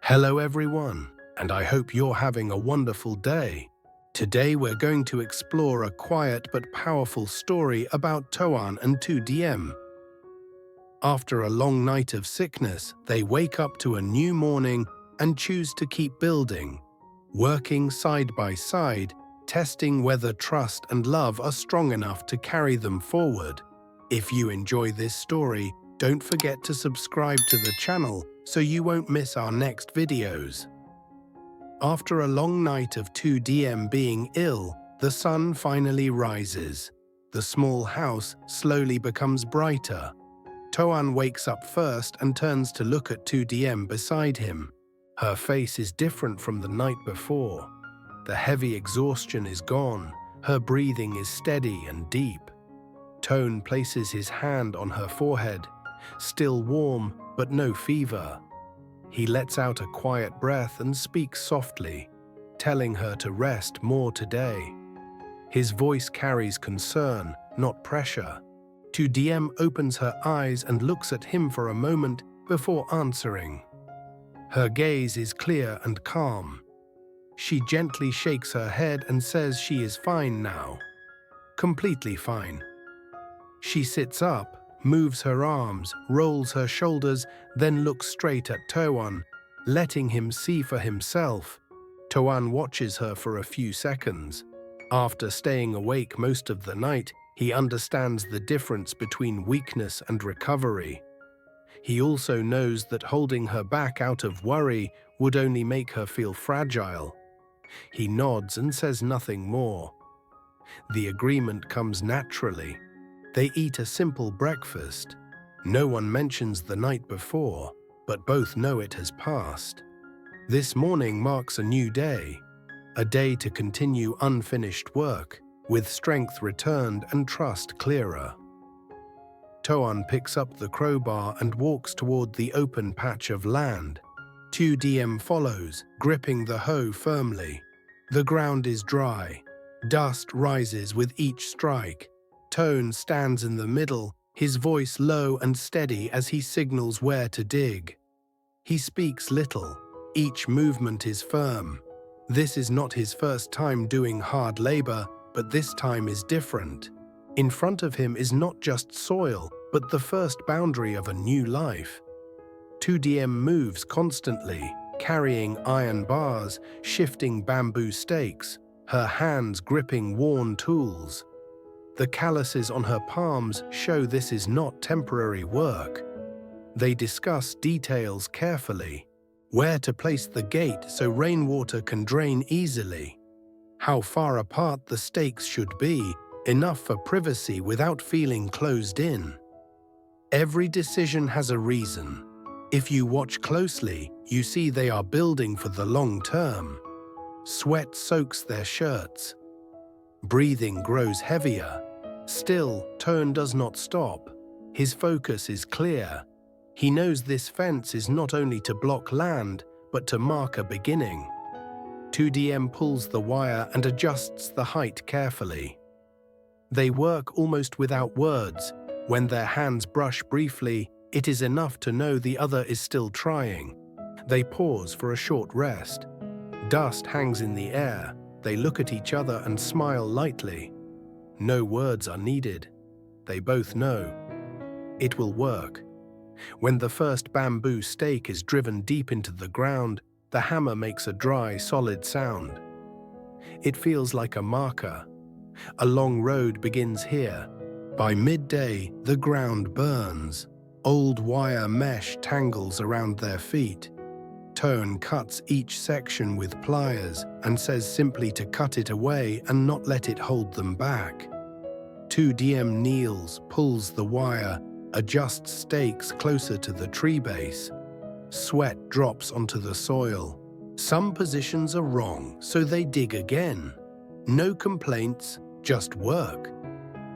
Hello everyone, and I hope you're having a wonderful day. Today we're going to explore a quiet but powerful story about Toan and Tu Diem. After a long night of sickness, they wake up to a new morning and choose to keep building, working side by side, testing whether trust and love are strong enough to carry them forward. If you enjoy this story, don't forget to subscribe to the channel so you won't miss our next videos. After a long night of Tu Diem being ill, the sun finally rises. The small house slowly becomes brighter. Toan wakes up first and turns to look at Tu Diem beside him. Her face is different from the night before. The heavy exhaustion is gone. Her breathing is steady and deep. Toan places his hand on her forehead, still warm but no fever. He lets out a quiet breath and speaks softly, telling her to rest more today. His voice carries concern, not pressure. Tu Diem opens her eyes and looks at him for a moment before answering. Her gaze is clear and calm. She gently shakes her head and says she is fine now. Completely fine. She sits up, moves her arms, rolls her shoulders, then looks straight at Toan, letting him see for himself. Toan watches her for a few seconds. After staying awake most of the night, he understands the difference between weakness and recovery. He also knows that holding her back out of worry would only make her feel fragile. He nods and says nothing more. The agreement comes naturally. They eat a simple breakfast. No one mentions the night before, but both know it has passed. This morning marks a new day, a day to continue unfinished work, with strength returned and trust clearer. Toan picks up the crowbar and walks toward the open patch of land. Tu Diem follows, gripping the hoe firmly. The ground is dry. Dust rises with each strike. Toan stands in the middle, his voice low and steady as he signals where to dig. He speaks little. Each movement is firm. This is not his first time doing hard labor, but this time is different. In front of him is not just soil, but the first boundary of a new life. Tu Diem moves constantly, carrying iron bars, shifting bamboo stakes, her hands gripping worn tools. The calluses on her palms show this is not temporary work. They discuss details carefully. Where to place the gate so rainwater can drain easily. How far apart the stakes should be, enough for privacy without feeling closed in. Every decision has a reason. If you watch closely, you see they are building for the long term. Sweat soaks their shirts. Breathing grows heavier. Still, Toan does not stop. His focus is clear. He knows this fence is not only to block land, but to mark a beginning. Tu Diem pulls the wire and adjusts the height carefully. They work almost without words. When their hands brush briefly, it is enough to know the other is still trying. They pause for a short rest. Dust hangs in the air. They look at each other and smile lightly. No words are needed. They both know. It will work. When the first bamboo stake is driven deep into the ground, the hammer makes a dry, solid sound. It feels like a marker. A long road begins here. By midday, the ground burns. Old wire mesh tangles around their feet. Toan cuts each section with pliers and says simply to cut it away and not let it hold them back. Tu Diem kneels, pulls the wire, adjusts stakes closer to the tree base. Sweat drops onto the soil. Some positions are wrong, so they dig again. No complaints, just work.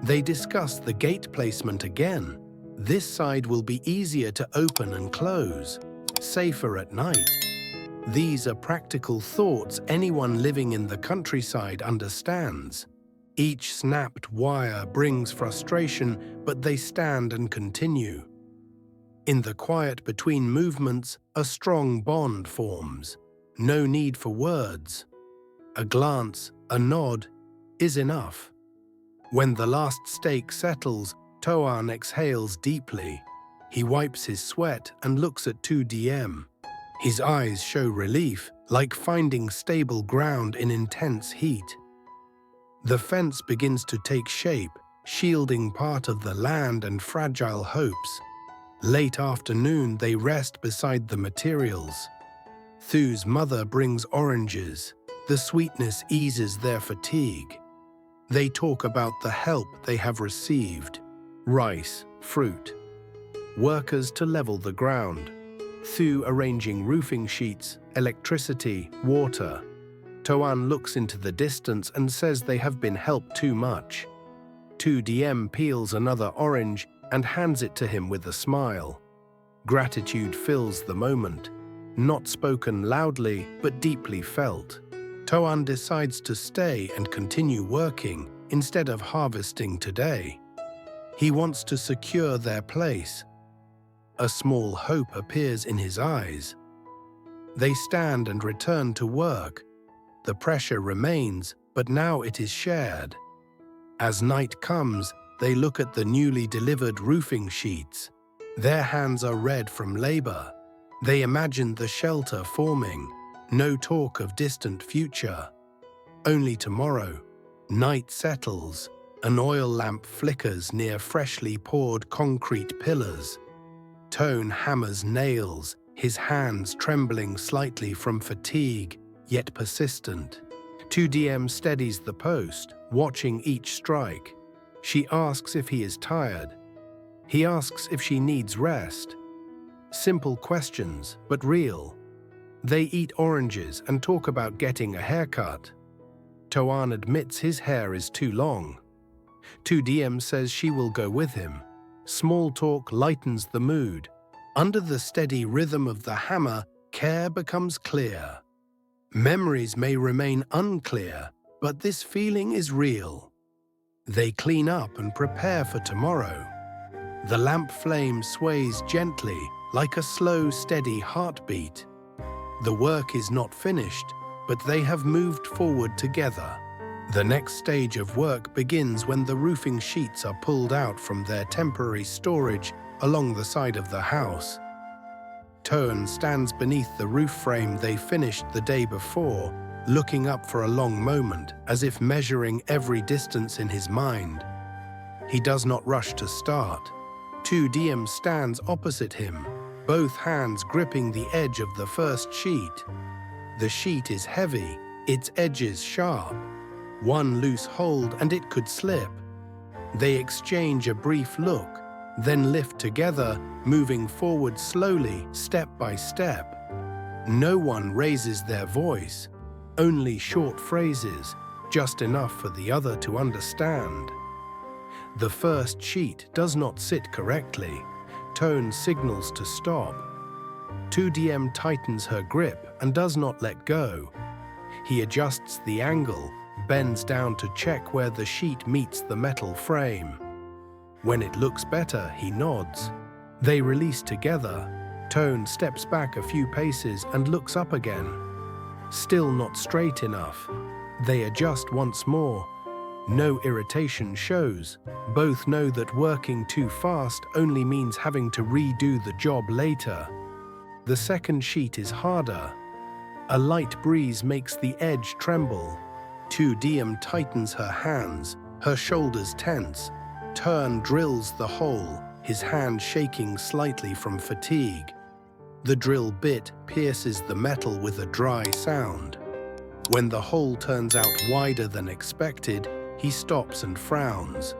They discuss the gate placement again. This side will be easier to open and close, safer at night. These are practical thoughts anyone living in the countryside understands. Each snapped wire brings frustration, but they stand and continue. In the quiet between movements, a strong bond forms. No need for words. A glance, a nod, is enough. When the last stake settles, Toan exhales deeply. He wipes his sweat and looks at Tu Diem. His eyes show relief, like finding stable ground in intense heat. The fence begins to take shape, shielding part of the land and fragile hopes. Late afternoon, they rest beside the materials. Thu's mother brings oranges. The sweetness eases their fatigue. They talk about the help they have received: rice, fruit, workers to level the ground, Thu arranging roofing sheets, electricity, water. Toan looks into the distance and says they have been helped too much. Tu Diem peels another orange and hands it to him with a smile. Gratitude fills the moment, not spoken loudly but deeply felt. Toan decides to stay and continue working instead of harvesting today. He wants to secure their place. A small hope appears in his eyes. They stand and return to work. The pressure remains, but now it is shared. As night comes, they look at the newly delivered roofing sheets. Their hands are red from labor. They imagine the shelter forming. No talk of distant future. Only tomorrow. Night settles. An oil lamp flickers near freshly poured concrete pillars. Toan hammers nails, his hands trembling slightly from fatigue, yet persistent. Tu Diem steadies the post, watching each strike. She asks if he is tired. He asks if she needs rest. Simple questions, but real. They eat oranges and talk about getting a haircut. Toan admits his hair is too long. Tu Diem says she will go with him. Small talk lightens the mood. Under the steady rhythm of the hammer, care becomes clear. Memories may remain unclear, but this feeling is real. They clean up and prepare for tomorrow. The lamp flame sways gently, like a slow, steady heartbeat. The work is not finished, but they have moved forward together. The next stage of work begins when the roofing sheets are pulled out from their temporary storage along the side of the house. Toan stands beneath the roof frame they finished the day before, looking up for a long moment, as if measuring every distance in his mind. He does not rush to start. Tu Diem stands opposite him, both hands gripping the edge of the first sheet. The sheet is heavy, its edges sharp. One loose hold and it could slip. They exchange a brief look, then lift together, moving forward slowly, step by step. No one raises their voice, only short phrases, just enough for the other to understand. The first sheet does not sit correctly. Toan signals to stop. Tu Diem tightens her grip and does not let go. He adjusts the angle, bends down to check where the sheet meets the metal frame. When it looks better, he nods. They release together. Toan steps back a few paces and looks up again. Still not straight enough. They adjust once more. No irritation shows. Both know that working too fast only means having to redo the job later. The second sheet is harder. A light breeze makes the edge tremble. Tu Diem tightens her hands, her shoulders tense. Toan drills the hole, his hand shaking slightly from fatigue. The drill bit pierces the metal with a dry sound. When the hole turns out wider than expected, he stops and frowns.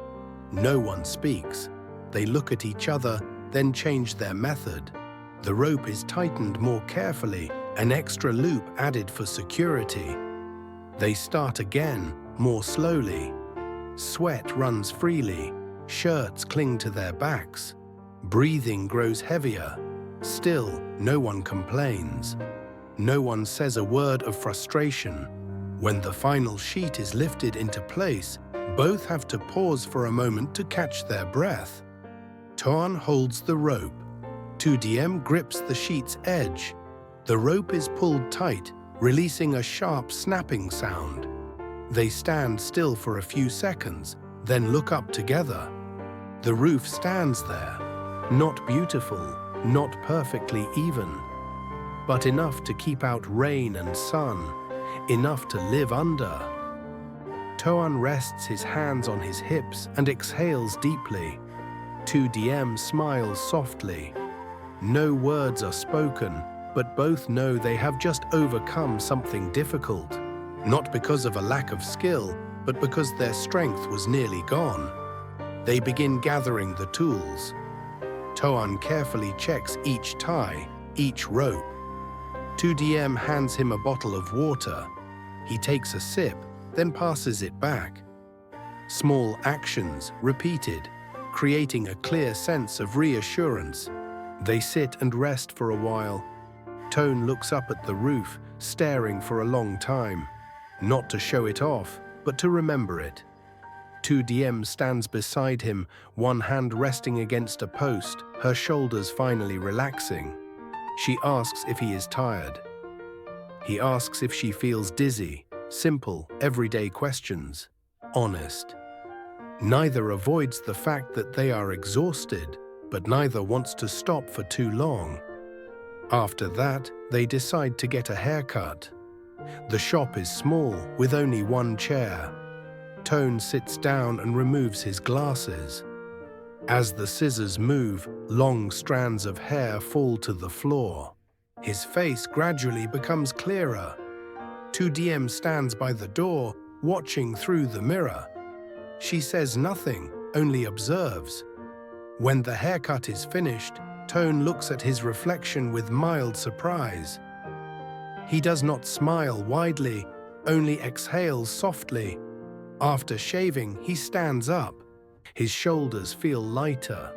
No one speaks. They look at each other, then change their method. The rope is tightened more carefully, an extra loop added for security. They start again, more slowly. Sweat runs freely. Shirts cling to their backs. Breathing grows heavier. Still, no one complains. No one says a word of frustration. When the final sheet is lifted into place, both have to pause for a moment to catch their breath. Toan holds the rope. Tu Diem grips the sheet's edge. The rope is pulled tight, releasing a sharp snapping sound. They stand still for a few seconds, then look up together. The roof stands there, not beautiful, not perfectly even, but enough to keep out rain and sun, enough to live under. Toan rests his hands on his hips and exhales deeply. Tu Diem smiles softly. No words are spoken, but both know they have just overcome something difficult, not because of a lack of skill, but because their strength was nearly gone. They begin gathering the tools. Toan carefully checks each tie, each rope. Tu Diem hands him a bottle of water. He takes a sip, then passes it back. Small actions, repeated, creating a clear sense of reassurance. They sit and rest for a while. Toan looks up at the roof, staring for a long time, not to show it off, but to remember it. Tu Diem stands beside him, one hand resting against a post, her shoulders finally relaxing. She asks if he is tired. He asks if she feels dizzy. Simple, everyday questions. Honest. Neither avoids the fact that they are exhausted, but neither wants to stop for too long. After that, they decide to get a haircut. The shop is small, with only one chair. Toan sits down and removes his glasses. As the scissors move, long strands of hair fall to the floor. His face gradually becomes clearer. Tu Diem stands by the door, watching through the mirror. She says nothing, only observes. When the haircut is finished, Toan looks at his reflection with mild surprise. He does not smile widely, only exhales softly. After shaving, he stands up. His shoulders feel lighter.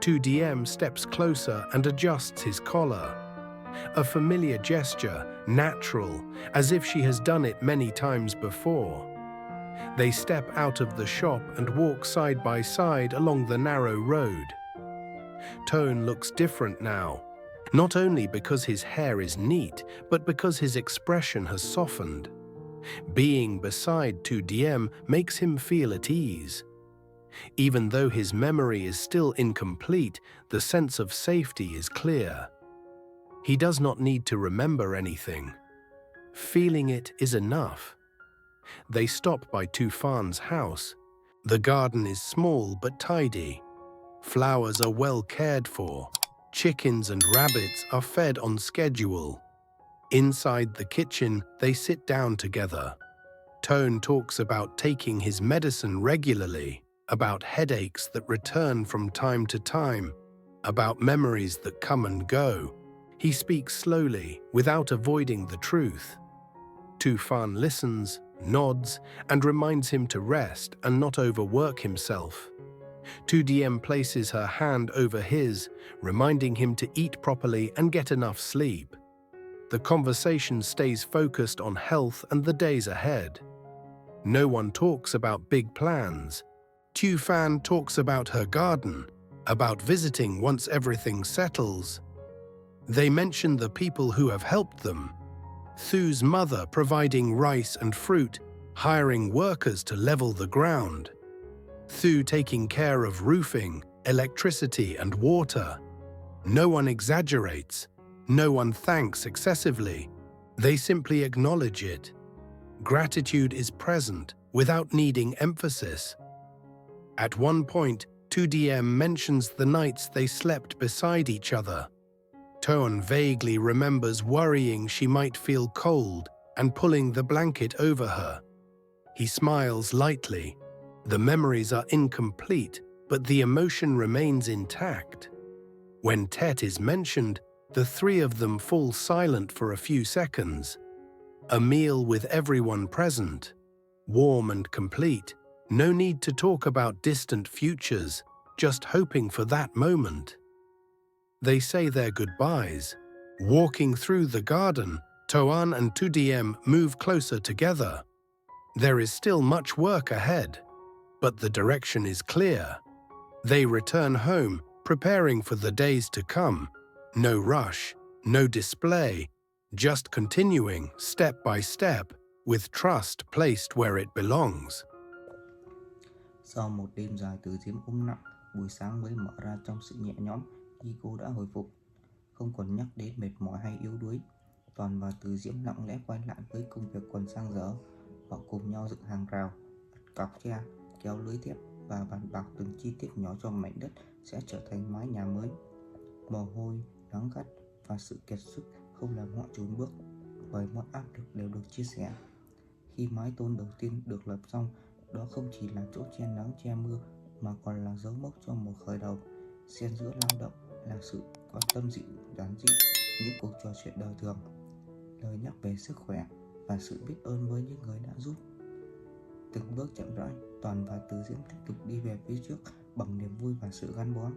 Tu Diem steps closer and adjusts his collar. A familiar gesture, natural, as if she has done it many times before. They step out of the shop and walk side by side along the narrow road. Toan looks different now, not only because his hair is neat, but because his expression has softened. Being beside Tu Diem makes him feel at ease. Even though his memory is still incomplete, the sense of safety is clear. He does not need to remember anything. Feeling it is enough. They stop by Tu Phan's house. The garden is small but tidy. Flowers are well cared for. Chickens and rabbits are fed on schedule. Inside the kitchen, they sit down together. Toan talks about taking his medicine regularly, about headaches that return from time to time, about memories that come and go. He speaks slowly, without avoiding the truth. Tu Phan listens, nods, and reminds him to rest and not overwork himself. Tu Diem places her hand over his, reminding him to eat properly and get enough sleep. The conversation stays focused on health and the days ahead. No one talks about big plans. Tu Phan talks about her garden, about visiting once everything settles. They mention the people who have helped them. Thu's mother providing rice and fruit, hiring workers to level the ground. Thu taking care of roofing, electricity and water. No one exaggerates. No one thanks excessively. They simply acknowledge it. Gratitude is present, without needing emphasis. At one point, Tu Diem mentions the nights they slept beside each other. Toan vaguely remembers worrying she might feel cold and pulling the blanket over her. He smiles lightly. The memories are incomplete, but the emotion remains intact. When Tet is mentioned, the three of them fall silent for a few seconds. A meal with everyone present. Warm and complete. No need to talk about distant futures, just hoping for that moment. They say their goodbyes. Walking through the garden, Toan and Tu Diem move closer together. There is still much work ahead, but the direction is clear. They return home, preparing for the days to come. No rush, no display, just continuing step by step, with trust placed where it belongs. Sau một đêm dài Từ Diễm ôm nặng, buổi sáng mới mở ra trong sự nhẹ nhõm khi cô đã hồi phục, không còn nhắc đến mệt mỏi hay yếu đuối. Toàn và Từ Diễm lặng lẽ quay lại với công việc còn dang dở. Họ cùng nhau dựng hàng rào, đặt cọc tre, kéo lưới thép và bàn bạc từng chi tiết nhỏ cho mảnh đất sẽ trở thành mái nhà mới. Mồ hôi, nắng gắt và sự kiệt sức không làm họ chùn bước, bởi mọi áp lực đều được chia sẻ. Khi mái tôn đầu tiên được lập xong, đó không chỉ là chỗ che nắng che mưa mà còn là dấu mốc cho một khởi đầu. Xen giữa lao động là sự quan tâm giản dị, những cuộc trò chuyện đời thường, lời nhắc về sức khỏe và sự biết ơn với những người đã giúp. Từng bước chậm rãi, Toàn và Từ Diễm tiếp tục đi về phía trước bằng niềm vui và sự gắn bó.